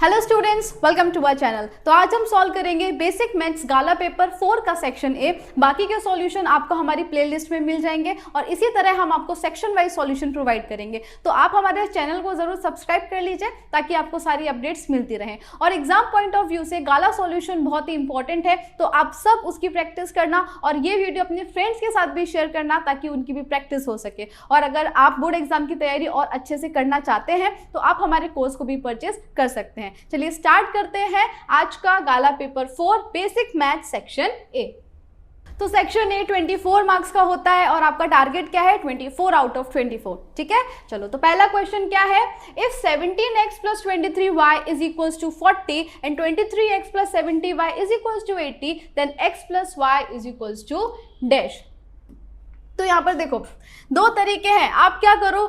Hello students, welcome to our channel. तो आज हम सॉल्व करेंगे बेसिक मैथ्स गाला पेपर 4 का सेक्शन ए। बाकी के सॉल्यूशन आपको हमारी प्लेलिस्ट में मिल जाएंगे और इसी तरह हम आपको सेक्शन वाइज सॉल्यूशन प्रोवाइड करेंगे। तो आप हमारे चैनल को जरूर सब्सक्राइब कर लीजिए ताकि आपको सारी अपडेट्स मिलती रहें। और एग्जाम पॉइंट ऑफ व्यू से गाला सॉल्यूशन बहुत ही इंपॉर्टेंट है, तो आप सब उसकी प्रैक्टिस करना और ये वीडियो अपने फ्रेंड्स के साथ भी शेयर करना ताकि उनकी भी प्रैक्टिस हो सके। और अगर आप बोर्ड एग्जाम की तैयारी और अच्छे से करना चाहते हैं तो आप हमारे कोर्स को भी परचेज कर सकते हैं। चलिए स्टार्ट करते हैं आज का गाला paper 4 basic math section A. तो सेक्शन ए 24 मार्क्स का होता है और आपका टारगेट क्या है? 24 आउट ऑफ 24। ठीक है, चलो तो पहला क्वेश्चन क्या है? If 17x plus 23y is equals to 40 and 23x plus 70y is equals to 80, then x plus y is equals to dash। तो यहाँ पर देखो दो तरीके हैं, आप क्या करो,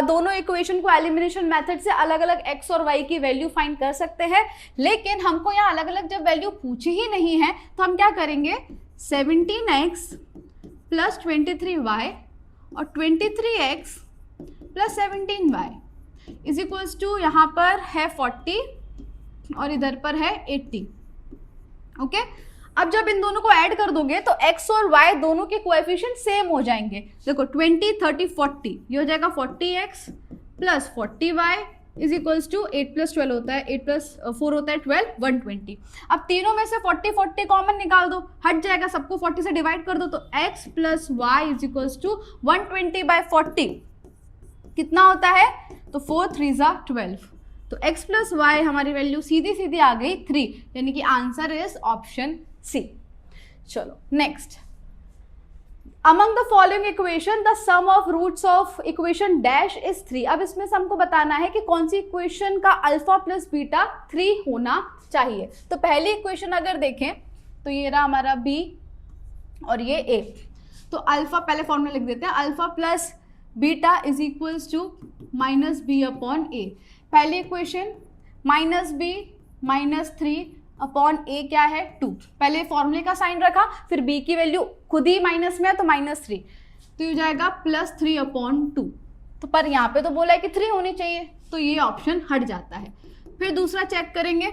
दोनों इक्वेशन को एलिमिनेशन मेथड से अलग अलग x और y की वैल्यू फाइंड कर सकते हैं, लेकिन हमको यहाँ अलग अलग जब वैल्यू पूछी ही नहीं है तो हम क्या करेंगे, 17x प्लस 23y और 23x plus 17y is equals to यहाँ पर है 40 और इधर पर है 80। ओके, अब जब इन दोनों को ऐड कर दोगे तो x और y दोनों के कोएफिशिएंट सेम हो जाएंगे। देखो 20, 30, 40 ये हो जाएगा 40x plus 40y is equals to 8 plus 12 होता है, 8 प्लस 4 होता है 12, 120। अब तीनों में से 40 40 कॉमन निकाल दो, हट जाएगा, सबको 40 से डिवाइड कर दो तो x plus y is equals to 120 by 40 कितना होता है? तो 4 3 ज़ा 12। तो x प्लस वाई हमारी वैल्यू सीधी सीधी आ गई 3, यानी कि आंसर इज ऑप्शन सी। चलो next, among the following equation the sum of roots of equation dash is 3। अब इसमें से हमको बताना है कि कौन सी इक्वेशन का अल्फा प्लस बीटा 3 होना चाहिए। तो पहली इक्वेशन अगर देखें तो ये रहा हमारा b और ये a। तो अल्फा पहले फॉर्मूला लिख देते हैं, alpha plus beta is equals to minus B upon A. पहली equation minus B minus 3 upon A क्या है 2। पहले फॉर्मूले का साइन रखा, फिर b की वैल्यू खुद ही माइनस में है तो -3, तो ये जाएगा +3 अपॉन 2। तो पर यहाँ पे तो बोला है कि 3 होनी चाहिए, तो ये ऑप्शन हट जाता है। फिर दूसरा चेक करेंगे,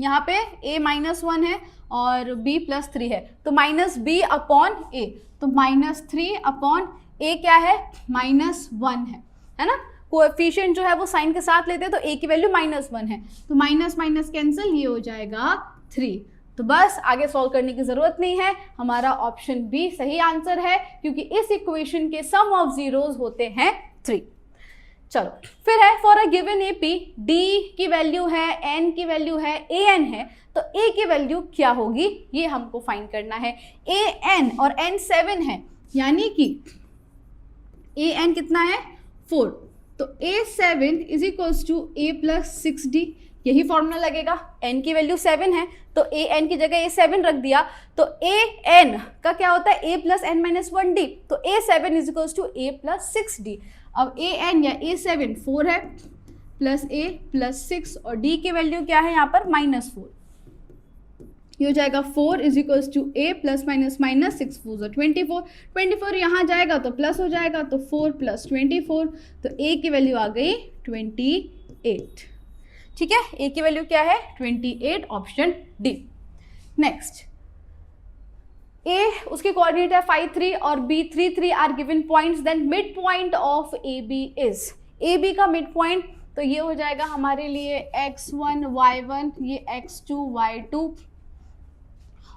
यहाँ पे a -1 है और b +3 है, तो -b अपॉन a, तो -3 अपॉन a क्या है? -1 है ना। कोएफिशिएंट जो है वो साइन के साथ लेते हैं तो a की वैल्यू -1 है, तो माइनस माइनस कैंसिल, ये हो जाएगा 3। तो बस आगे सॉल्व करने की जरूरत नहीं है, हमारा ऑप्शन बी सही आंसर है क्योंकि इस इक्वेशन के सम ऑफ जीरोस होते हैं 3। चलो फिर है for a given A P, D की वैल्यू है, एन की वैल्यू है, ए एन है, तो ए की वैल्यू क्या होगी ये हमको फाइंड करना है। ए एन और एन 7 है, यानी कि ए एन कितना है 4, तो A7 is equals to A plus 6D, यही फॉर्मूला लगेगा। n की वैल्यू 7 है तो an की जगह A7 रख दिया, तो an का क्या होता है? A plus n minus 1D, तो A7 is equals to A plus 6D। अब an या A7 4 है प्लस A प्लस 6 और D की वैल्यू क्या है यहाँ पर? -4। ये हो जाएगा 4 is equals to A plus minus minus 6 4 24, 24 यहाँ जाएगा तो प्लस हो जाएगा, तो 4 प्लस 24, तो A की वैल्यू आ गई 28। ठीक है, A की वैल्यू क्या है? 28, ऑप्शन डी। नेक्स्ट, A उसके कोऑर्डिनेट है 5 3 और B 3 3 are given points, then mid point of AB is, AB का मिड पॉइंट तो ये हो जाएगा हमारे लिए x1 y1, ये x2 y2,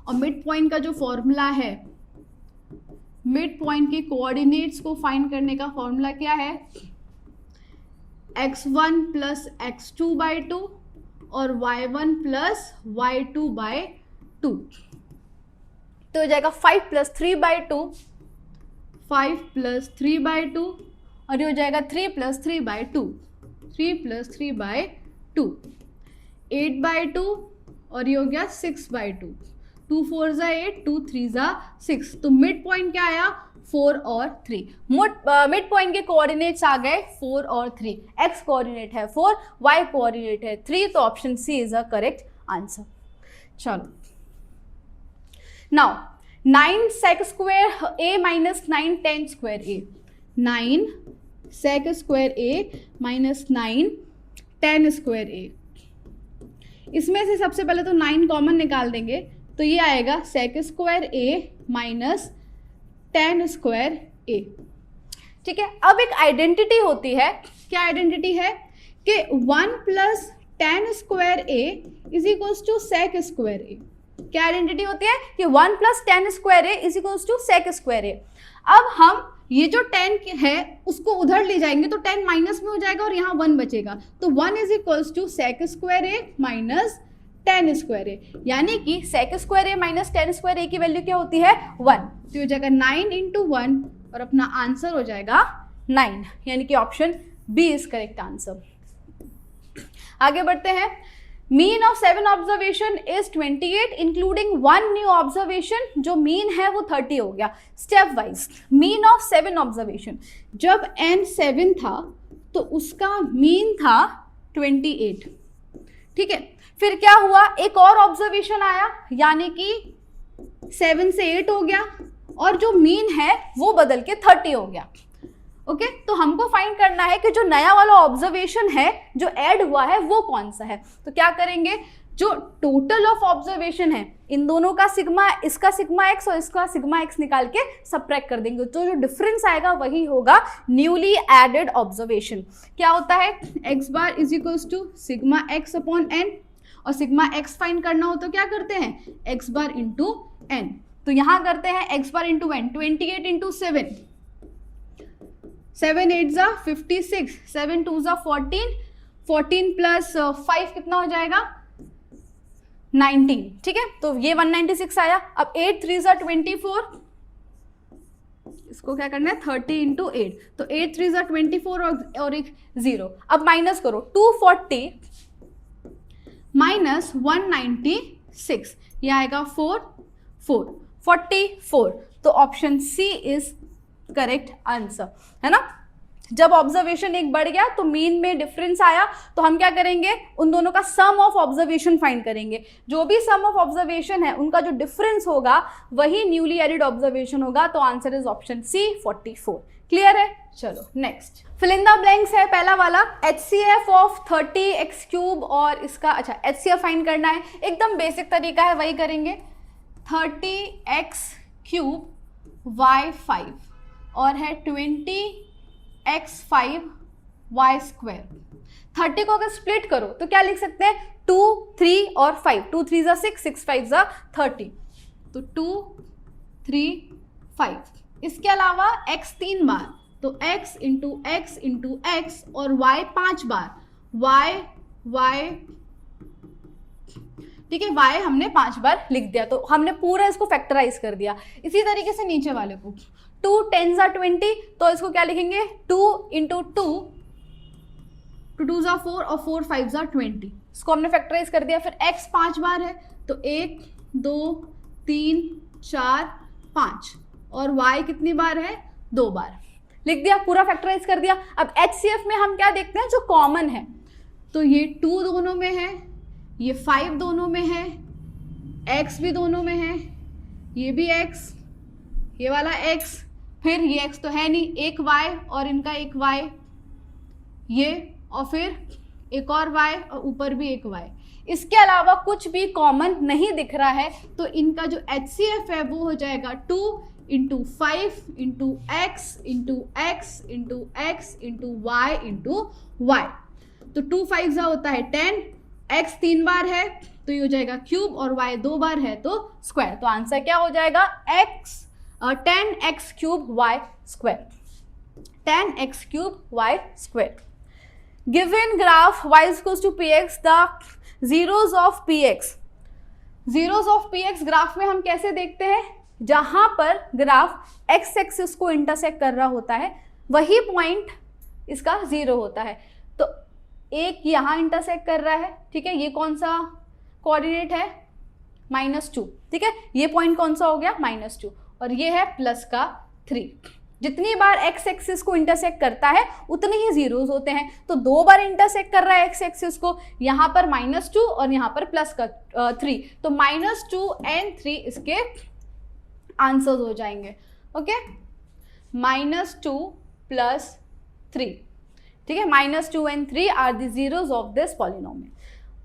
और मिड पॉइंट का जो फॉर्मूला है, मिड पॉइंट के कोऑर्डिनेट्स को फाइंड करने का फॉर्मूला क्या है? x1 प्लस x2 बाई 2 और y1 प्लस y2 बाई 2, तो हो जाएगा 5 प्लस 3 बाई 2, 5 प्लस 3 बाई 2, और ये हो जाएगा 3 plus 3 by 2, 3 plus 3 by 2, 8 by 2, और ये हो गया 6 बाई 2, 2 4 ज़ा 8, 2 3 ज़ा 6। तो मिड पॉइंट क्या आया? 4 और 3। मिड पॉइंट के कोऑर्डिनेट्स आ गए 4 और 3, x कोऑर्डिनेट है 4, y कोऑर्डिनेट है 3, तो option C is a correct answer. चलो now 9 sec square a minus 9 10 square a, 9 sec square a minus 9 10 square a, इसमें से सबसे पहले तो 9 कॉमन निकाल देंगे, तो ये आएगा सेक square A minus tan square ए। ठीक है, अब एक आइडेंटिटी होती है, क्या आइडेंटिटी है कि 1 plus tan square A is equals to sec square A. क्या आइडेंटिटी होती है कि 1 plus tan square A is equals to sec square A. अब हम ये जो 10 है उसको उधर ले जाएंगे तो 10 माइनस में हो जाएगा और यहाँ 1 बचेगा, तो 1 is equals to sec square A minus tan square A, यानी कि sec square A minus tan square A की वैल्यू क्या होती है 1, तो हो जाएगा 9 इंटू 1 और अपना आंसर हो जाएगा 9, यानी कि option B is correct answer. आगे बढ़ते हैं। Mean of 7 observation is 28 including 1 new observation, जो मीन है वो 30 हो गया। Step wise mean of 7 observation, जब n 7 था तो उसका मीन था 28। ठीक है, फिर क्या हुआ, एक और ऑब्जर्वेशन आया यानी कि 7 से 8 हो गया और जो मीन है वो बदल के 30 हो गया। ओके, तो हमको फाइंड करना है कि जो नया वाला ऑब्जर्वेशन है जो ऐड हुआ है वो कौन सा है। तो क्या करेंगे, जो टोटल ऑफ ऑब्जर्वेशन है इन दोनों का सिग्मा, इसका सिग्मा एक्स और इसका सिग्मा एक्स निकाल के सबट्रैक्ट कर देंगे, तो जो डिफरेंस आएगा वही होगा न्यूली एडेड ऑब्जर्वेशन। क्या होता है, X bar is equals to sigma X upon N, और सिग्मा एक्स फाइंड करना हो तो क्या करते हैं, एक्स बार इंटू एन। तो यहाँ करते हैं x bar into N, 28 into 7, 7 8 जा 56, 7 2 जा 14, 14 प्लस 5 कितना हो जाएगा 19। ठीक है, तो ये 196 आया। अब 8 3 जा 24, इसको क्या करना है 30 इंटू 8, तो 8 3 जा 24 और एक 0। अब माइनस करो, 240 माइनस 196, ये आएगा 44, तो option C is correct answer, है ना। जब ऑब्जर्वेशन एक बढ़ गया तो मीन में डिफरेंस आया, तो हम क्या करेंगे, उन दोनों का सम ऑफ ऑब्जर्वेशन फाइंड करेंगे। जो भी सम ऑफ ऑब्जर्वेशन है उनका जो डिफरेंस होगा वही न्यूली एडेड ऑब्जर्वेशन होगा, तो answer is option C 44। Clear है, चलो next. Fill in the blanks है पहला वाला, HCF ऑफ 30x क्यूब, और इसका अच्छा HCF फाइंड करना है, एकदम बेसिक तरीका है वही करेंगे। 30x क्यूब y5 और है 20x5 y स्क्वायर। 30 को अगर स्प्लिट करो तो क्या लिख सकते हैं, 2 3 और 5, 2 3 जा 6, 6 5 जा 30, तो 2 3 5। इसके अलावा x 3 बार, तो x into X into x, और y 5 बार, y ठीक है, y हमने 5 बार लिख दिया, तो हमने पूरा इसको फैक्टराइज कर दिया। इसी तरीके से नीचे वाले को 2 10 जा 20, तो इसको क्या लिखेंगे 2 इंटू 2, 2 2 जा 4 और 4 5 जा 20, इसको हमने फैक्टराइज कर दिया। फिर x 5 बार है, तो 1 2 3 4 5, और y कितनी बार है 2 बार, लिख दिया, पूरा फैक्टराइज कर दिया। अब HCF में हम क्या देखते हैं, जो कॉमन है, तो ये 2 दोनों में है, ये 5 दोनों में है, x भी दोनों में है, ये भी x, ये वाला x, फिर ये x तो है नहीं, एक y और इनका एक y, ये, और फिर एक और y और ऊपर भी एक y। इसके अलावा कुछ भी कॉमन नहीं दिख रहा है, तो इनका जो HCF है वो हो जाएगा 2 into 5 into X into X into X into Y into Y. तो 2 5 जा होता है 10, x 3 बार है तो ये हो जाएगा क्यूब, और y 2 बार है तो स्क्वायर। तो आंसर क्या हो जाएगा, 10x cube y square, 10x cube y square. Given graph y equals to px, the zeros of px। Zeros of px graph में हम कैसे देखते हैं, जहां पर ग्राफ x एक्सिस को इंटरसेक्ट कर रहा होता है वही पॉइंट इसका 0 होता है। तो एक यहाँ इंटरसेक्ट कर रहा है, ठीक है, ये कौन सा कोऑर्डिनेट है, -2, ठीक है, ये पॉइंट कौन सा हो गया -2, और ये है प्लस का 3। जितनी बार x एक्सिस को इंटरसेक्ट करता है उतने ही जीरोस होते हैं, तो 2 बार इंटरसेक्ट कर रहा है x एक्सिस को, यहाँ पर -2 और यहाँ पर प्लस का 3, तो -2 and 3 इसके आंसर्स हो जाएंगे। ओके, -2 + 3, ठीक है, -2 and 3 are the zeros of this polynomial.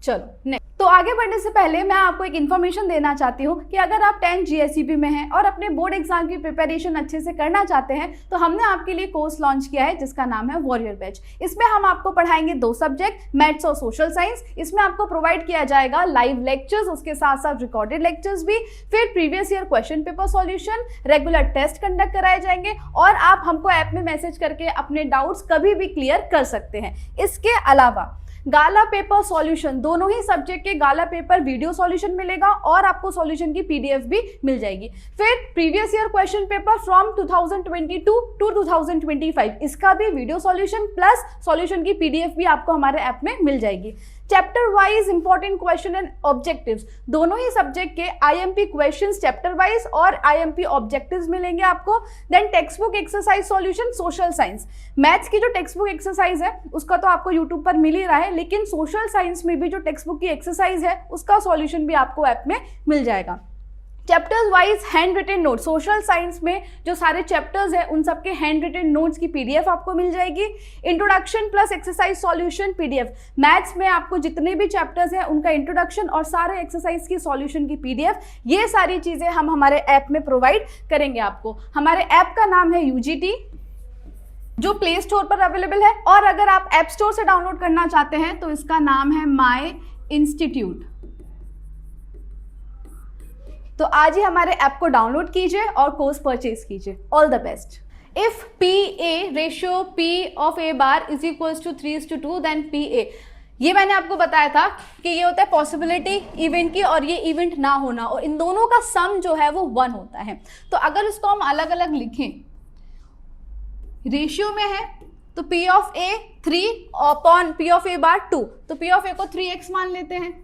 चलो नेक्स्ट। तो आगे बढ़ने से पहले मैं आपको एक इन्फॉर्मेशन देना चाहती हूँ कि अगर आप 10th GSEB में हैं और अपने बोर्ड एग्जाम की प्रिपरेशन अच्छे से करना चाहते हैं तो हमने आपके लिए कोर्स लॉन्च किया है जिसका नाम है वॉरियर बैच। इसमें हम आपको पढ़ाएंगे 2 सब्जेक्ट, मैथ्स और सोशल साइंस। इसमें आपको प्रोवाइड किया जाएगा लाइव लेक्चर्स, उसके साथ साथ रिकॉर्डेड लेक्चर्स भी, फिर previous year question paper solution, regular test conduct कराए जाएंगे और आप हमको ऐप में मैसेज करके अपने डाउट्स कभी भी क्लियर कर सकते हैं। इसके अलावा गाला पेपर सॉल्यूशन, दोनों ही सब्जेक्ट के गाला पेपर वीडियो सॉल्यूशन मिलेगा और आपको सॉल्यूशन की PDF भी मिल जाएगी। फिर previous year question paper from 2022 to 2025, इसका भी वीडियो सॉल्यूशन प्लस सॉल्यूशन की PDF भी आपको हमारे ऐप में मिल जाएगी। Chapter wise important question and objectives, दोनों ही सब्जेक्ट के IMP क्वेश्चंस चैप्टर वाइज और IMP ऑब्जेक्टिव्स मिलेंगे आपको। Then text book exercise solution social science, maths की जो टेक्स्ट बुक एक्सरसाइज है उसका तो आपको यूट्यूब पर मिल ही रहा है, लेकिन सोशल साइंस में भी जो टेक्स्ट बुक की एक्सरसाइज है उसका सॉल्यूशन भी आपको ऐप में मिल जाएगा। Chapters wise hand written note, social science में जो सारे चैप्टर्स हैं उन सबके हैंड रिटन नोट्स की PDF आपको मिल जाएगी। Introduction plus exercise solution PDF, maths में आपको जितने भी चैप्टर्स हैं उनका इंट्रोडक्शन और सारे एक्सरसाइज की सॉल्यूशन की PDF, ये सारी चीजें हम हमारे ऐप में प्रोवाइड करेंगे आपको। हमारे ऐप का नाम है UGT, जो प्ले स्टोर पर अवेलेबल है, और अगर आप ऐप स्टोर से डाउनलोड करना चाहते हैं तो इसका नाम है माई इंस्टीट्यूट। तो आज ही हमारे ऐप को डाउनलोड कीजिए और कोर्स परचेज कीजिए। All the best. If PA ratio P of A bar is equals to 3:2 then PA, ये मैंने आपको बताया था कि ये होता है पॉसिबिलिटी इवेंट की और ये इवेंट ना होना, और इन दोनों का सम जो है वो 1 होता है। तो अगर इसको हम अलग अलग लिखें, रेशियो में है तो P of A 3 upon P of A bar 2, तो P of A को 3x मान लेते हैं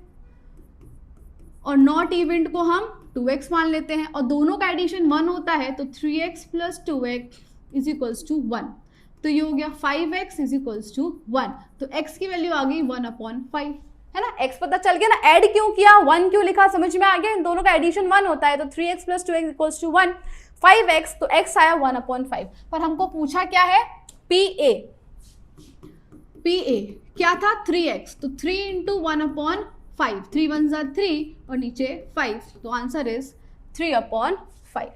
और नॉट इवेंट को हम 2x मान लेते हैं, और दोनों का एडिशन 1 होता है तो 3x plus 2x is equals to 1, तो ये हो गया 5x इज इक्वल्स टू 1। तो x की वैल्यू आ गई 1/5, है ना। x पता चल गया ना, ऐड क्यों किया, 1 क्यों लिखा, समझ में आ गया। इन दोनों का एडिशन 1 होता है तो 3x plus 2x equals to 1, 5x तो x आया 1/5। पर हमको पूछा क्या है, PA क्या था 3x, तो 3 इंटू 1/5, 3 1 ज़ा 3 और नीचे 5, तो आंसर इज 3/5।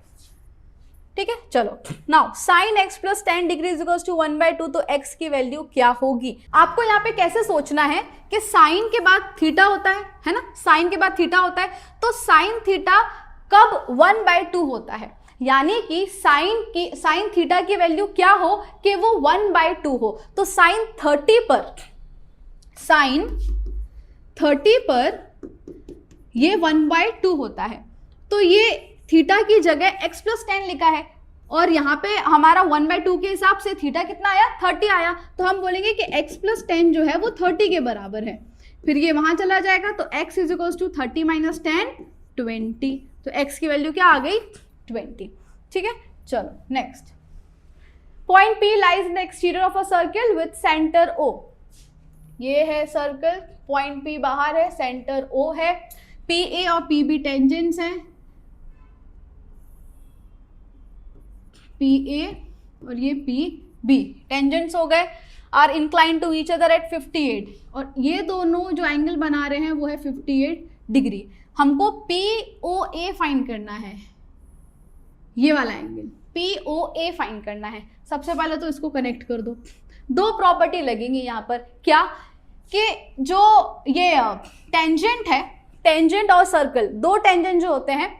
ठीक है, चलो now sine x plus 10 degree is equals to 1/2, तो x की वैल्यू क्या होगी। आपको यहाँ पे कैसे सोचना है कि साइन के बाद थीटा होता है ना, साइन के बाद थीटा होता है, तो साइन थीटा कब 1/2 होता है, यानी कि साइन थीटा की वैल्यू क्या हो कि वो 1/2 हो। तो साइन 30 पर ये 1/2 होता है, तो ये थीटा की जगह x प्लस 10 लिखा है और यहाँ पे हमारा 1/2 के हिसाब से थीटा कितना आया, 30 आया, तो हम बोलेंगे कि x प्लस 10 जो है वो 30 के बराबर है। फिर ये वहां चला जाएगा तो x is equals to 30 minus 10 20, तो x की वैल्यू क्या आ गई 20। ठीक है, चलो next. Point P lies in the exterior of a circle with centre O, ये है सर्कल, पॉइंट P बाहर है, सेंटर O है, PA और PB टेंजेंट्स हैं, PA और ये PB टेंजेंट्स हो गए, are incline to each other at 58, और ये दोनों जो एंगल बना रहे हैं वो है 58 डिग्री। हमको POA फाइंड करना है, ये वाला एंगल POA फाइंड करना है। सबसे पहले तो इसको कनेक्ट कर दो, दो प्रॉपर्टी लगेंगी यहाँ पर, क्या कि जो ये टेंजेंट है, टेंजेंट और सर्कल, दो टेंजेंट जो होते हैं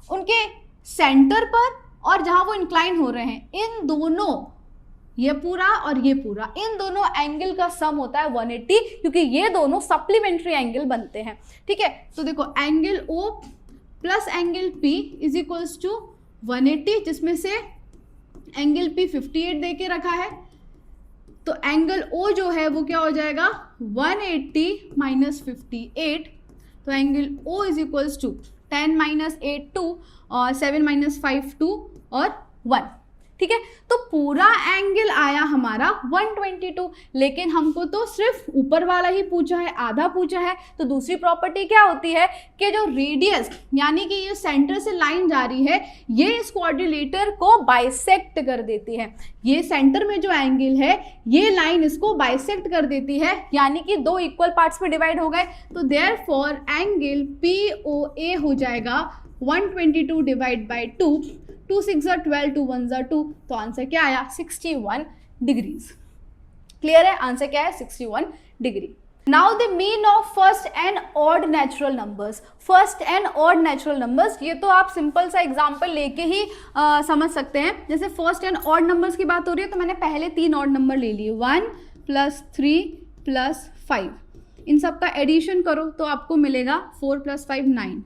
उनके सेंटर पर और जहां वो इंक्लाइन हो रहे हैं, इन दोनों, ये पूरा और ये पूरा, इन दोनों एंगल का सम होता है 180, क्योंकि ये दोनों सप्लीमेंट्री एंगल बनते हैं। ठीक है, तो देखो angle O plus angle P is equals to 180, जिसमें से एंगल P 58 दे के रखा है, तो एंगल O जो है वो क्या हो जाएगा 180 माइनस 58, तो angle O is equals to 10 minus 8 2 और 7 माइनस 5 2 और 1। ठीक है। तो पूरा एंगल आया हमारा 122, लेकिन हमको तो सिर्फ ऊपर वाला ही पूछा है, आधा पूछा है। तो दूसरी प्रॉपर्टी क्या होती है कि जो रेडियस यानी कि ये सेंटर से लाइन जा रही है, ये इस क्वाड्रिलेटर को बाइसेक्ट कर देती है। ये सेंटर में जो एंगल है, ये लाइन इसको बाइसेक्ट कर देती है, यानी कि दो इक्वल पार्ट्स में डिवाइड हो गए। तो देयरफॉर एंगल POA हो जाएगा 122 डिवाइड बाई 2, 2 6 12, 2 1 2, तो आंसर क्या आया 61 डिग्रीज। क्लियर है, आंसर क्या है 61 degree. Now the mean of first and odd natural numbers. First and odd natural numbers, ये तो आप सिंपल सा एग्जांपल लेके ही समझ सकते हैं। जैसे फर्स्ट एंड ऑड नंबर्स की बात हो रही है, तो मैंने पहले 3 ऑड नंबर ले लिए, 1 + 3 + 5। इन सब का एडिशन करो तो आपको मिलेगा 4 + 5 9।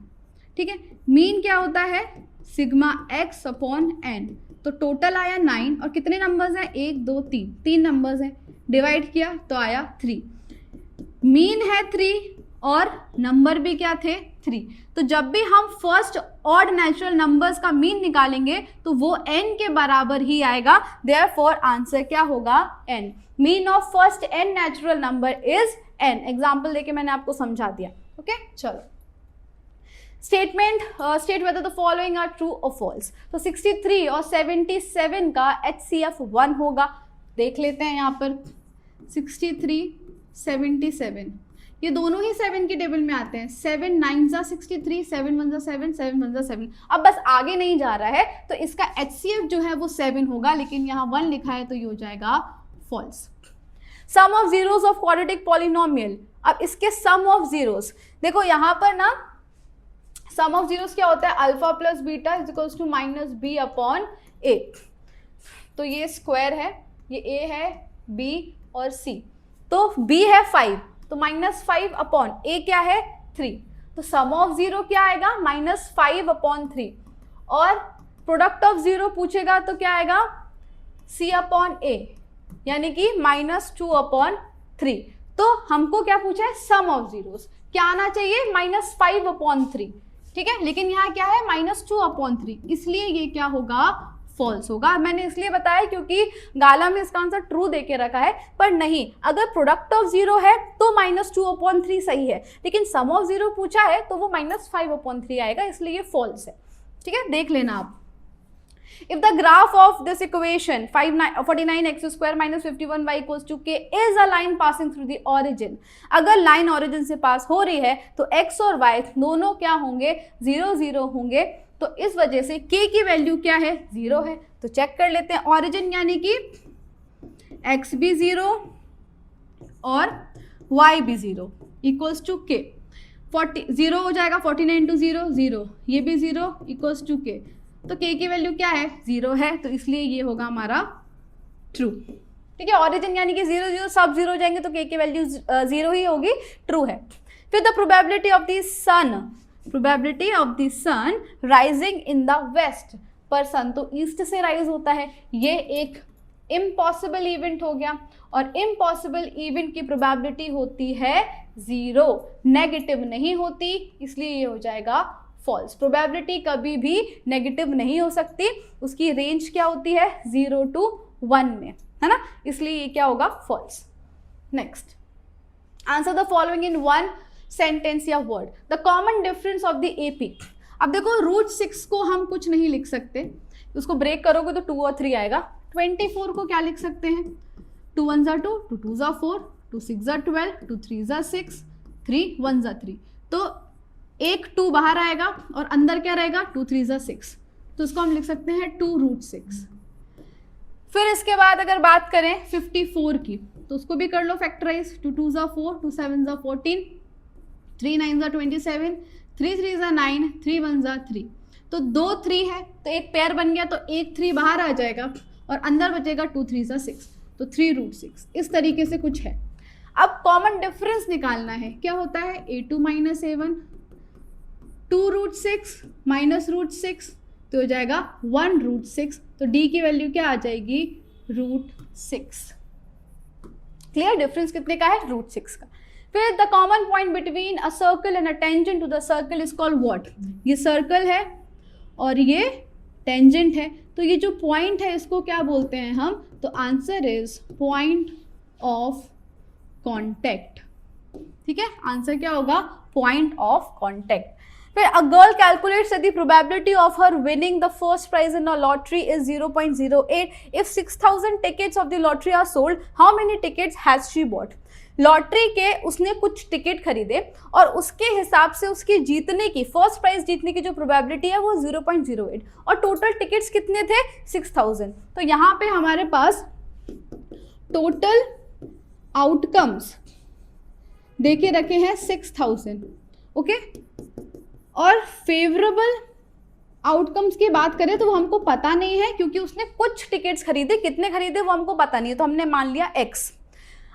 ठीक है, मीन क्या होता है सिग्मा x/n। तो टोटल आया 9 और कितने नंबर्स हैं 1 2 3, 3 नंबर्स हैं, डिवाइड किया तो आया 3। मीन है 3 और नंबर भी क्या थे 3। तो जब भी हम फर्स्ट ऑड नेचुरल नंबर्स का मीन निकालेंगे तो वो n के बराबर ही आएगा। देयरफॉर आंसर क्या होगा n। Mean of first n natural number is n। Example देके मैंने आपको समझा दिया। ओके चलो, statement state whether the following are true और फॉल्स। तो 63 और 77 का HCF 1 होगा। देख लेते हैं यहाँ पर 63 77, ये दोनों ही 7 के टेबल में आते हैं। 7 9 ज़ा 63, 7 1 ज़ा 7, 7 1 ज़ा 7। अब बस आगे नहीं जा रहा है, तो इसका HCF जो है वो 7 होगा, लेकिन यहाँ 1 लिखा है तो ये हो जाएगा false. Sum of zeros of quadratic polynomial. अब इसके सम ऑफ जीरोस देखो, यहाँ पर ना सम ऑफ जीरोस क्या होता है, alpha plus beta is equals to -b/a। तो ये स्क्वायर है, ये a है, b और c। तो b है 5, तो -5/a क्या है 3। तो सम ऑफ जीरो क्या आएगा -5/3। और प्रोडक्ट ऑफ जीरो पूछेगा तो क्या आएगा c/a, यानी कि -2/3। तो हमको क्या पूछा है सम ऑफ जीरोस, क्या आना चाहिए -5/3। ठीक है, लेकिन यहाँ क्या है -2/3, इसलिए ये क्या होगा फॉल्स होगा। मैंने इसलिए बताया क्योंकि गाला में इसका आंसर ट्रू देके रखा है, पर नहीं, अगर प्रोडक्ट ऑफ जीरो है तो -2/3 सही है, लेकिन सम ऑफ जीरो पूछा है तो वो -5/3 आएगा, इसलिए ये फॉल्स है। ठीक है, देख लेना आप। If the graph of this equation 49x² - 51y = k is a line passing through the origin, अगर लाइन ऑरिजिन से पास हो रही है तो x और y दोनों क्या होंगे 0 0 होंगे। तो इस वजह से k की वैल्यू क्या है 0 है। तो चेक कर लेते हैं, ऑरिजिन यानी कि x भी 0 और y भी 0 = k। 0 हो जाएगा, 49 × 0 0, ये भी 0 = k। तो k की वैल्यू क्या है 0 है, तो इसलिए ये होगा हमारा ट्रू। ठीक है, ऑरिजिन यानी कि 0 0 सब 0 हो जाएंगे, तो k की वैल्यू 0 ही होगी, ट्रू है। फिर the probability of the sun rising in the west. पर सन तो ईस्ट से राइज होता है, ये एक इम्पॉसिबल इवेंट हो गया, और इम्पॉसिबल इवेंट की प्रोबेबिलिटी होती है 0, नेगेटिव नहीं होती, इसलिए ये हो जाएगा फॉल्स। प्रोबेबिलिटी कभी भी नेगेटिव नहीं हो सकती, उसकी रेंज क्या होती है 0 to 1 में, है ना, इसलिए ये क्या होगा false. Next, answer the following in 1 sentence या word. The common difference of the AP। अब देखो √6 को हम कुछ नहीं लिख सकते, उसको ब्रेक करोगे तो 2 और 3 आएगा। 24 को क्या लिख सकते हैं 2 1 ज़ा 2, 2 2 ज़ा 4, 2 6 ज़ा 12, 2 3 ज़ा 6, 3 1 ज़ा 3। तो एक 2 बाहर आएगा और अंदर क्या रहेगा 2 3 ज़ा 6, तो उसको हम लिख सकते हैं 2√6। फिर इसके बाद अगर बात करें 54 की, तो उसको भी कर लो फैक्टराइज। 2 2 ज़ा 4, 2 7 ज़ा 14, 3 9 ज़ा 27, 3 3 ज़ा 9, 3 1 ज़ा 3। तो 2 3 है तो एक पेयर बन गया, तो एक 3 बाहर आ जाएगा और अंदर बचेगा 2 3 ज़ा 6, तो 3√6। इस तरीके से कुछ है। अब कॉमन डिफरेंस निकालना है, क्या होता है A2 - A1, 2√6 -√6, तो हो जाएगा 1√6। तो D की वैल्यू क्या आ जाएगी √6। क्लियर, डिफरेंस कितने का है √6 का। फिर the common point between a circle and a tangent to the circle is called what. ये सर्कल है और ये टेंजेंट है, तो ये जो पॉइंट है इसको क्या बोलते हैं हम, तो answer is point of contact. ठीक है, आंसर क्या होगा, पॉइंट ऑफ कॉन्टेक्ट। फिर a girl calculates the probability of her winning the first prize in a lottery is 0.08। If 6000 tickets of the lottery are sold, how many tickets has she bought. Lottery के उसने कुछ ticket खरीदे और उसके हिसाब से उसकी जीतने की, फर्स्ट प्राइज जीतने की जो प्रोबेबिलिटी है वो 0.08 और टोटल टिकट्स कितने थे, 6000। तो यहाँ पे हमारे पास टोटल आउटकम्स देके रखे हैं 6000। ओके, और फेवरेबल आउटकम्स की बात करें तो वो हमको पता नहीं है क्योंकि उसने कुछ टिकट्स खरीदे, कितने खरीदे वो हमको पता नहीं है, तो हमने मान लिया x।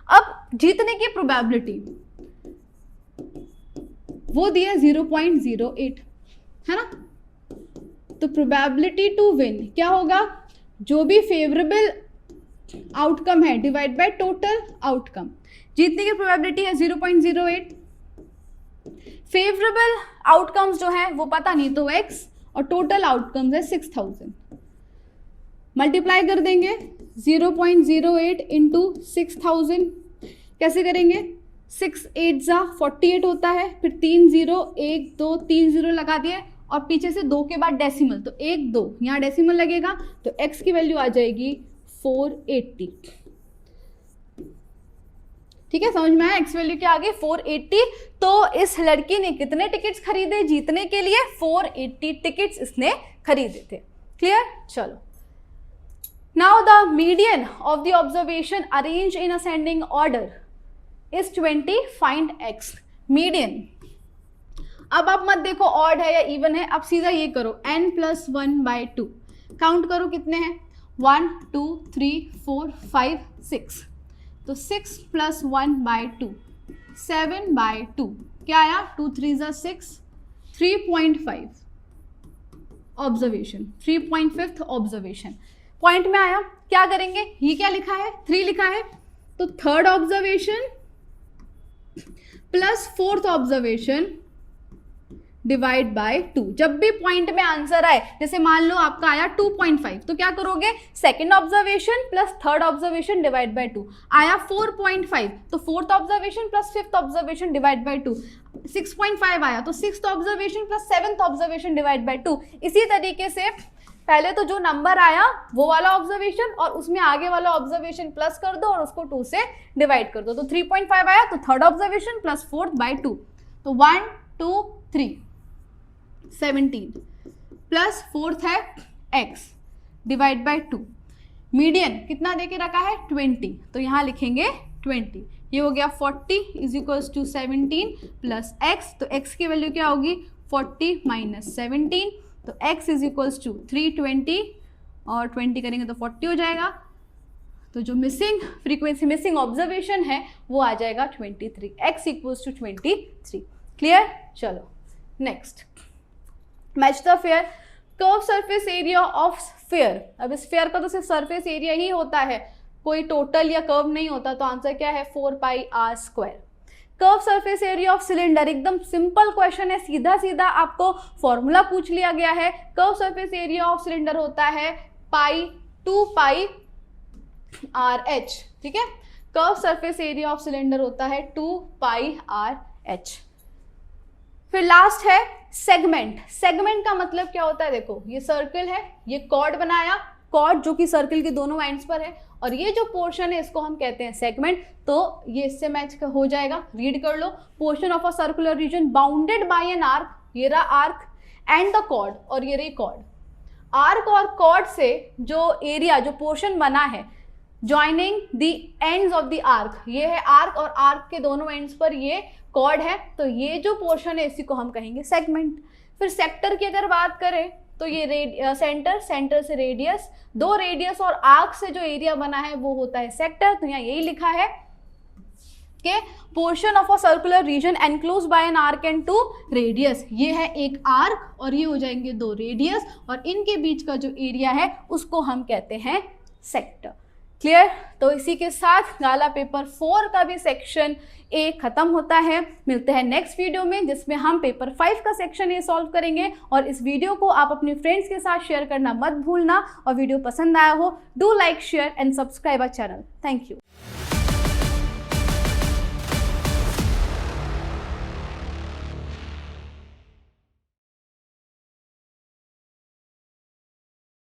अब जीतने की प्रोबेबिलिटी वो दिया 0.08 है ना, तो प्रोबेबिलिटी टू विन क्या होगा, जो भी फेवरेबल आउटकम है डिवाइड बाय टोटल आउटकम। जीतने की प्रोबेबिलिटी है 0.08, फेवरेबल आउटकम्स जो है वो पता नहीं तो x, और टोटल आउटकम्स है 6000। मल्टीप्लाई कर देंगे 0.08 इंटू 6000, कैसे करेंगे, 6 8 जा 48 होता है, फिर 3 0 1 2 3 0 लगा दिए और पीछे से 2 के बाद डेसिमल, तो 1 2 यहाँ डेसिमल लगेगा, तो x की वैल्यू आ जाएगी 480। ठीक है, समझ में आया, x वैल्यू क्या आ गई 480। तो इस लड़की ने कितने टिकट्स खरीदे जीतने के लिए, 480 टिकट्स इसने खरीदे थे। क्लियर, चलो। Now the median of the observation arrange in ascending order is 20, find x। Median, अब आप मत देखो ऑड है या इवन है, अब सीधा ये करो n+1/2, काउंट करो कितने हैं, 1 2 3 4 5 6, तो 6 + 1/2 7/2, क्या आया, 2 3 6, 3.5 ऑब्जर्वेशन, 3.5 ऑब्जर्वेशन पॉइंट में आया। क्या करेंगे, ये क्या लिखा है, 3 लिखा है, तो third observation plus fourth observation divide by 2। जब भी पॉइंट में आंसर आए, जैसे मान लो आपका आया 2.5, तो क्या करोगे, second observation plus third observation divide by 2। आया 4.5, तो fourth observation plus fifth observation divide by 2। 6.5 आया तो sixth observation plus seventh observation divide by 2। इसी तरीके से पहले तो जो नंबर आया वो वाला ऑब्जर्वेशन और उसमें आगे वाला ऑब्जर्वेशन प्लस कर दो और उसको 2 से डिवाइड कर दो, तो 3.5 आया, तो third observation plus fourth by 2, तो 1 2 3 17 प्लस फोर्थ है x डिवाइड बाय 2। मीडियन कितना देके रखा है, 20, तो यहाँ लिखेंगे 20। ये हो गया 40 = 17 प्लस x, तो x की वैल्यू क्या होगी, 40 - 17, तो x = 320 और 20 करेंगे तो 40 हो जाएगा। तो जो मिसिंग फ्रीक्वेंसी, मिसिंग ऑब्जर्वेशन है वो आ जाएगा 23, x = 23। क्लियर, चलो next. Match the fair, curve surface area of sphere. अब स्फीयर का तो सिर्फ सरफेस एरिया ही होता है, कोई टोटल या कर्व नहीं होता, तो आंसर क्या है 4πr²। Curve surface area of cylinder, एकदम सिंपल क्वेश्चन है, सीधा सीधा आपको फॉर्मूला पूछ लिया गया है। Curve surface area of cylinder होता है 2πrh, ठीक है, curve surface area of cylinder होता है 2πrh। फिर लास्ट है सेगमेंट। सेगमेंट का मतलब क्या होता है, देखो ये सर्कल है, ये कॉर्ड बनाया, कॉर्ड जो कि सर्कल के दोनों एंड्स पर है, और ये जो पोर्शन है इसको हम कहते हैं सेगमेंट। तो ये इससे मैच हो जाएगा, रीड कर लो, portion of a circular region bounded by an arc, ये रहा आर्क, एंड द कॉर्ड, और ये रही कॉर्ड। आर्क और कॉर्ड से जो एरिया, जो पोर्शन बना है joining the ends of the arc, ये है आर्क, और आर्क के दोनों एंड्स पर ये कॉर्ड है, तो ये जो पोर्शन है इसी को हम कहेंगे सेगमेंट। फिर सेक्टर की अगर बात करें तो ये सेंटर, सेंटर से रेडियस, 2 रेडियस और आर्क से जो एरिया बना है वो होता है सेक्टर। तो यहाँ यही लिखा है कि portion of a circular reason enclose by an arc and 2 radius, ये है एक आर्क और ये हो जाएंगे 2 रेडियस, और इनके बीच का जो एरिया है उसको हम कहते हैं सेक्टर। क्लियर? तो इसी के साथ गाला पेपर 4 का भी सेक्शन ए खत्म होता है। मिलते हैं नेक्स्ट वीडियो में जिसमें हम पेपर 5 का सेक्शन ए सॉल्व करेंगे। और इस वीडियो को आप अपने फ्रेंड्स के साथ शेयर करना मत भूलना। और वीडियो पसंद आया हो, do like, share and subscribe our channel. Thank you.